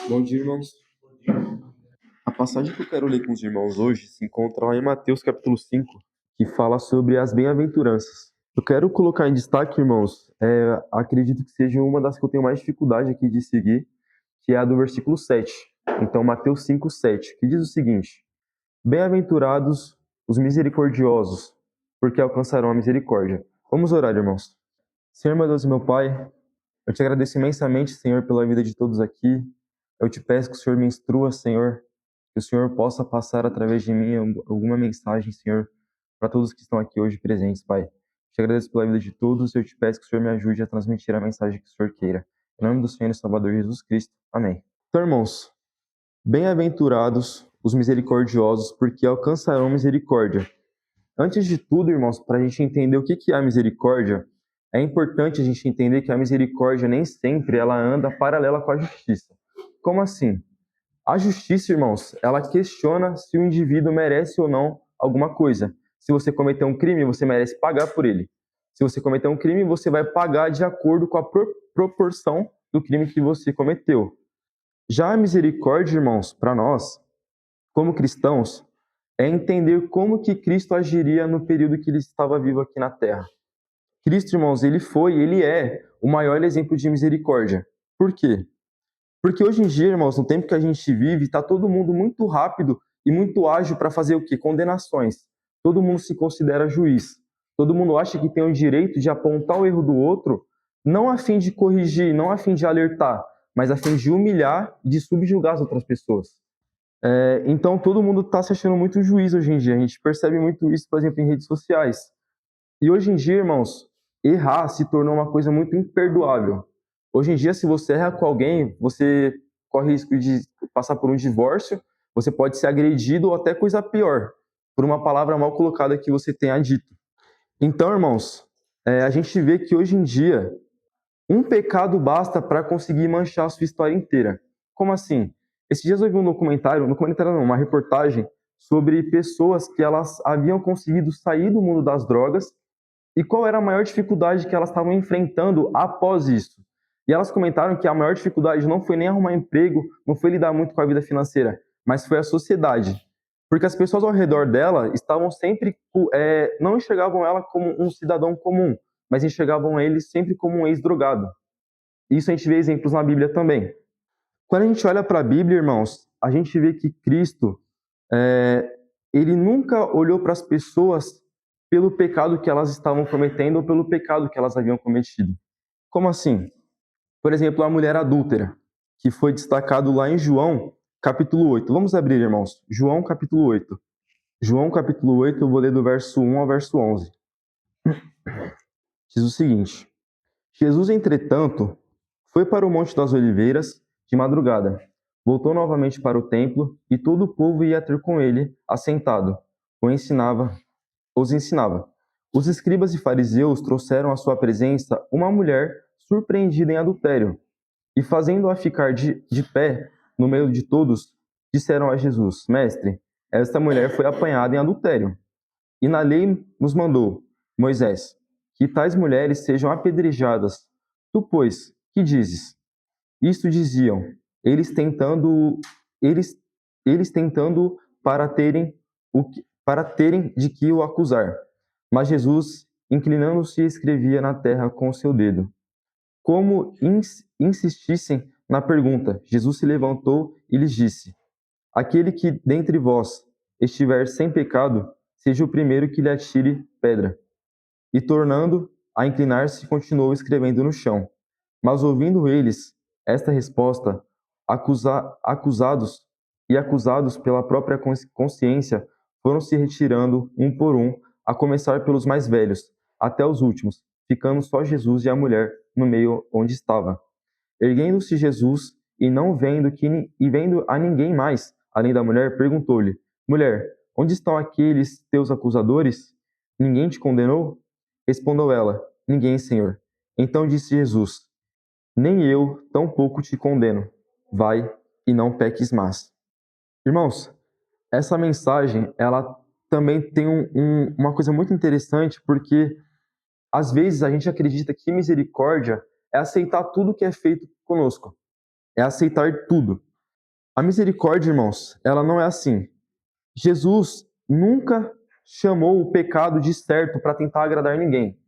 Bom dia, irmãos. A passagem que eu quero ler com os irmãos hoje se encontra lá em Mateus capítulo 5, que fala sobre as bem-aventuranças. Eu quero colocar em destaque, irmãos, acredito que seja uma das que eu tenho mais dificuldade aqui de seguir, que é a do versículo 7. Então, Mateus 5, 7, que diz o seguinte: Bem-aventurados os misericordiosos, porque alcançarão a misericórdia. Vamos orar, irmãos. Senhor, meu Deus e meu Pai, eu te agradeço imensamente, Senhor, pela vida de todos aqui. Eu te peço que o Senhor me instrua, Senhor, que o Senhor possa passar através de mim alguma mensagem, Senhor, para todos que estão aqui hoje presentes, Pai. Te agradeço pela vida de todos e eu te peço que o Senhor me ajude a transmitir a mensagem que o Senhor queira. Em nome do Senhor e Salvador Jesus Cristo. Amém. Então, irmãos, bem-aventurados os misericordiosos, porque alcançarão misericórdia. Antes de tudo, irmãos, para a gente entender o que é a misericórdia, é importante a gente entender que a misericórdia nem sempre ela anda paralela com a justiça. Como assim? A justiça, irmãos, ela questiona se o indivíduo merece ou não alguma coisa. Se você cometeu um crime, você merece pagar por ele. Se você cometeu um crime, você vai pagar de acordo com a proporção do crime que você cometeu. Já a misericórdia, irmãos, para nós, como cristãos, é entender como que Cristo agiria no período que ele estava vivo aqui na Terra. Cristo, irmãos, ele é o maior exemplo de misericórdia. Por quê? Porque hoje em dia, irmãos, no tempo que a gente vive, está todo mundo muito rápido e muito ágil para fazer o quê? Condenações. Todo mundo se considera juiz. Todo mundo acha que tem o direito de apontar o erro do outro, não a fim de corrigir, não a fim de alertar, mas a fim de humilhar e de subjugar as outras pessoas. Então, todo mundo está se achando muito juiz hoje em dia. A gente percebe muito isso, por exemplo, em redes sociais. E hoje em dia, irmãos, errar se tornou uma coisa muito imperdoável. Hoje em dia, se você erra com alguém, você corre risco de passar por um divórcio, você pode ser agredido ou até coisa pior, por uma palavra mal colocada que você tenha dito. Então, irmãos, a gente vê que hoje em dia, um pecado basta para conseguir manchar a sua história inteira. Como assim? Esses dias eu vi um documentário não, uma reportagem sobre pessoas que elas haviam conseguido sair do mundo das drogas e qual era a maior dificuldade que elas estavam enfrentando após isso. E elas comentaram que a maior dificuldade não foi nem arrumar emprego, não foi lidar muito com a vida financeira, mas foi a sociedade. Porque as pessoas ao redor dela estavam sempre, não enxergavam ela como um cidadão comum, mas enxergavam ele sempre como um ex-drogado. Isso a gente vê exemplos na Bíblia também. Quando a gente olha para a Bíblia, irmãos, a gente vê que Cristo, ele nunca olhou para as pessoas pelo pecado que elas estavam cometendo ou pelo pecado que elas haviam cometido. Como assim? Por exemplo, a mulher adúltera, que foi destacado lá em João, capítulo 8. Vamos abrir, irmãos. João, capítulo 8. João, capítulo 8, eu vou ler do verso 1 ao verso 11. Diz o seguinte: Jesus, entretanto, foi para o Monte das Oliveiras de madrugada. Voltou novamente para o templo e todo o povo ia ter com ele, assentado. Os ensinava. Os escribas e fariseus trouxeram à sua presença uma mulher surpreendida em adultério. E fazendo-a ficar de pé no meio de todos, disseram a Jesus: Mestre, esta mulher foi apanhada em adultério. E na lei nos mandou, Moisés, que tais mulheres sejam apedrejadas. Tu, pois, que dizes? Isto diziam, eles tentando, eles, eles tentando para terem de que o acusar. Mas Jesus, inclinando-se, escrevia na terra com o seu dedo. Como insistissem na pergunta, Jesus se levantou e lhes disse: Aquele que dentre vós estiver sem pecado, seja o primeiro que lhe atire pedra. E tornando a inclinar-se, continuou escrevendo no chão. Mas ouvindo eles esta resposta, acusados pela própria consciência, foram se retirando um por um, a começar pelos mais velhos, até os últimos, ficando só Jesus e a mulher no meio onde estava. Erguendo-se Jesus e não vendo a ninguém mais, além da mulher, perguntou-lhe: Mulher, onde estão aqueles teus acusadores? Ninguém te condenou? Respondeu ela: Ninguém, Senhor. Então disse Jesus: Nem eu tampouco te condeno. Vai e não peques mais. Irmãos, essa mensagem, ela também tem uma coisa muito interessante, porque às vezes a gente acredita que misericórdia é aceitar tudo que é feito conosco. É aceitar tudo. A misericórdia, irmãos, ela não é assim. Jesus nunca chamou o pecado de certo para tentar agradar ninguém.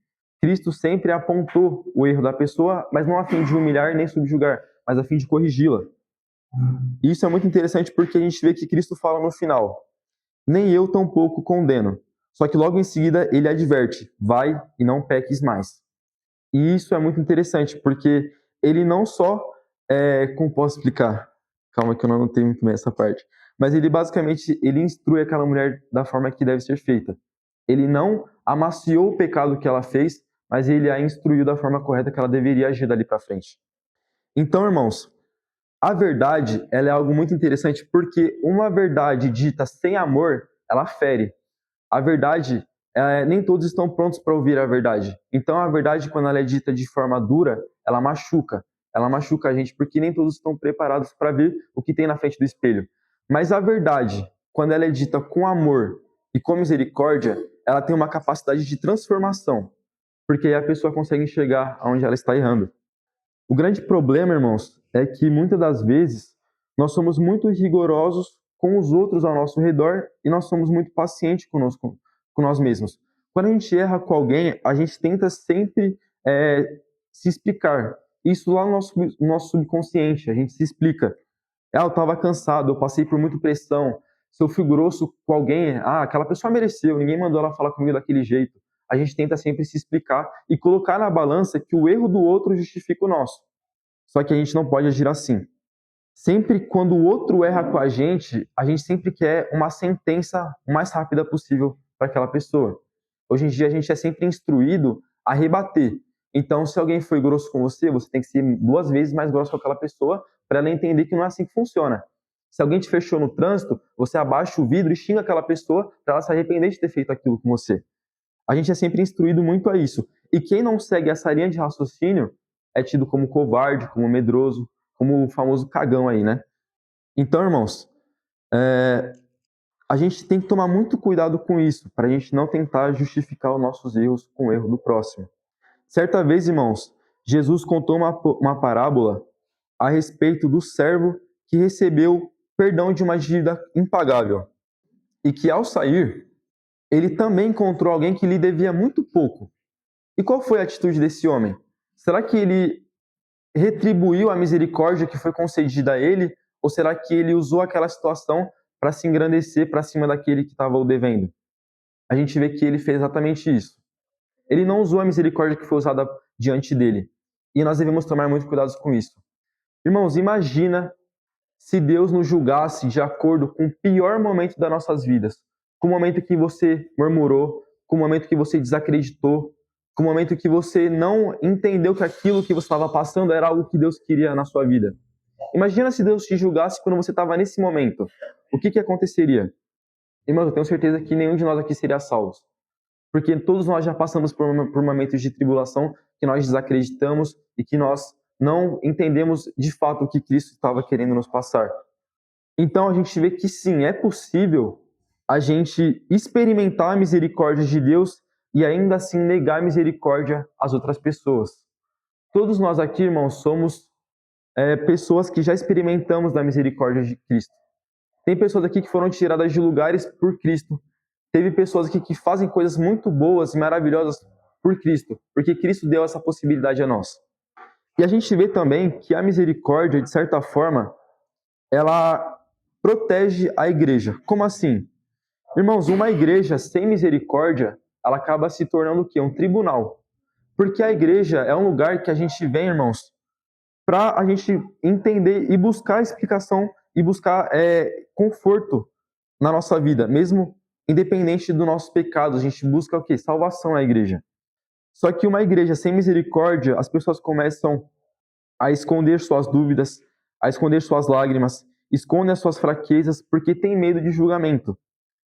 Cristo sempre apontou o erro da pessoa, mas não a fim de humilhar nem subjugar, mas a fim de corrigi-la. E isso é muito interessante porque a gente vê que Cristo fala no final: nem eu tampouco condeno. Só que logo em seguida ele adverte: vai e não peques mais. E isso é muito interessante porque ele não só, como posso explicar? Calma que eu não anotei muito bem essa parte. Mas ele basicamente ele instrui aquela mulher da forma que deve ser feita. Ele não amaciou o pecado que ela fez, mas ele a instruiu da forma correta que ela deveria agir dali para frente. Então, irmãos, a verdade, ela é algo muito interessante porque uma verdade dita sem amor, ela fere. A verdade, nem todos estão prontos para ouvir a verdade. Então, a verdade, quando ela é dita de forma dura, ela machuca. Ela machuca a gente porque nem todos estão preparados para ver o que tem na frente do espelho. Mas a verdade, quando ela é dita com amor e com misericórdia, ela tem uma capacidade de transformação, porque aí a pessoa consegue enxergar onde ela está errando. O grande problema, irmãos, é que muitas das vezes nós somos muito rigorosos com os outros ao nosso redor e nós somos muito pacientes conosco, com nós mesmos. Quando a gente erra com alguém, a gente tenta sempre se explicar. Isso lá no nosso subconsciente, a gente se explica. Eu estava cansado, eu passei por muita pressão. Se eu fui grosso com alguém, aquela pessoa mereceu, ninguém mandou ela falar comigo daquele jeito. A gente tenta sempre se explicar e colocar na balança que o erro do outro justifica o nosso. Só que a gente não pode agir assim. Sempre quando o outro erra com a gente sempre quer uma sentença o mais rápida possível para aquela pessoa. Hoje em dia a gente é sempre instruído a rebater. Então, se alguém foi grosso com você, você tem que ser 2 vezes mais grosso com aquela pessoa para ela entender que não é assim que funciona. Se alguém te fechou no trânsito, você abaixa o vidro e xinga aquela pessoa para ela se arrepender de ter feito aquilo com você. A gente é sempre instruído muito a isso. E quem não segue essa linha de raciocínio é tido como covarde, como medroso, como o famoso cagão aí, né? Então, irmãos, a gente tem que tomar muito cuidado com isso, para a gente não tentar justificar os nossos erros com o erro do próximo. Certa vez, irmãos, Jesus contou uma parábola a respeito do servo que recebeu perdão de uma dívida impagável e que, ao sair, ele também encontrou alguém que lhe devia muito pouco. E qual foi a atitude desse homem? Será que ele retribuiu a misericórdia que foi concedida a ele? Ou será que ele usou aquela situação para se engrandecer para cima daquele que estava o devendo? A gente vê que ele fez exatamente isso. Ele não usou a misericórdia que foi usada diante dele. E nós devemos tomar muito cuidado com isso. Irmãos, imagina se Deus nos julgasse de acordo com o pior momento das nossas vidas. Com o momento que você murmurou, com o momento que você desacreditou, com o momento que você não entendeu que aquilo que você estava passando era algo que Deus queria na sua vida. Imagina se Deus te julgasse quando você estava nesse momento. O que aconteceria? Irmão, eu tenho certeza que nenhum de nós aqui seria salvo. Porque todos nós já passamos por momentos de tribulação que nós desacreditamos e que nós não entendemos de fato o que Cristo estava querendo nos passar. Então a gente vê que sim, é possível a gente experimentar a misericórdia de Deus e ainda assim negar a misericórdia às outras pessoas. Todos nós aqui, irmãos, somos pessoas que já experimentamos da misericórdia de Cristo. Tem pessoas aqui que foram tiradas de lugares por Cristo. Teve pessoas aqui que fazem coisas muito boas e maravilhosas por Cristo, porque Cristo deu essa possibilidade a nós. E a gente vê também que a misericórdia, de certa forma, ela protege a igreja. Como assim? Irmãos, uma igreja sem misericórdia, ela acaba se tornando o quê? Um tribunal. Porque a igreja é um lugar que a gente vem, irmãos, para a gente entender e buscar explicação e buscar conforto na nossa vida, mesmo independente dos nossos pecados. A gente busca o quê? Salvação na igreja. Só que uma igreja sem misericórdia, as pessoas começam a esconder suas dúvidas, a esconder suas lágrimas, escondem as suas fraquezas porque tem medo de julgamento.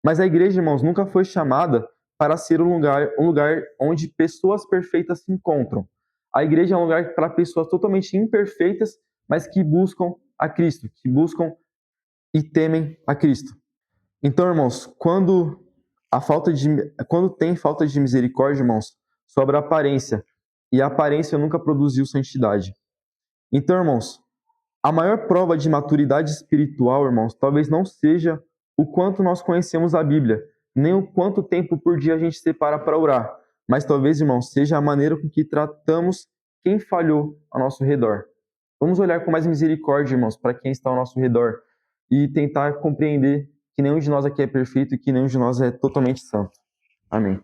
Mas a igreja, irmãos, nunca foi chamada para ser um lugar onde pessoas perfeitas se encontram. A igreja é um lugar para pessoas totalmente imperfeitas, mas que buscam a Cristo, que buscam e temem a Cristo. Então, irmãos, quando tem falta de misericórdia, irmãos, sobra aparência, e a aparência nunca produziu santidade. Então, irmãos, A maior prova de maturidade espiritual, irmãos, talvez não seja o quanto nós conhecemos a Bíblia, nem o quanto tempo por dia a gente separa para orar, mas talvez, irmãos, seja a maneira com que tratamos quem falhou ao nosso redor. Vamos olhar com mais misericórdia, irmãos, para quem está ao nosso redor e tentar compreender que nenhum de nós aqui é perfeito e que nenhum de nós é totalmente santo. Amém.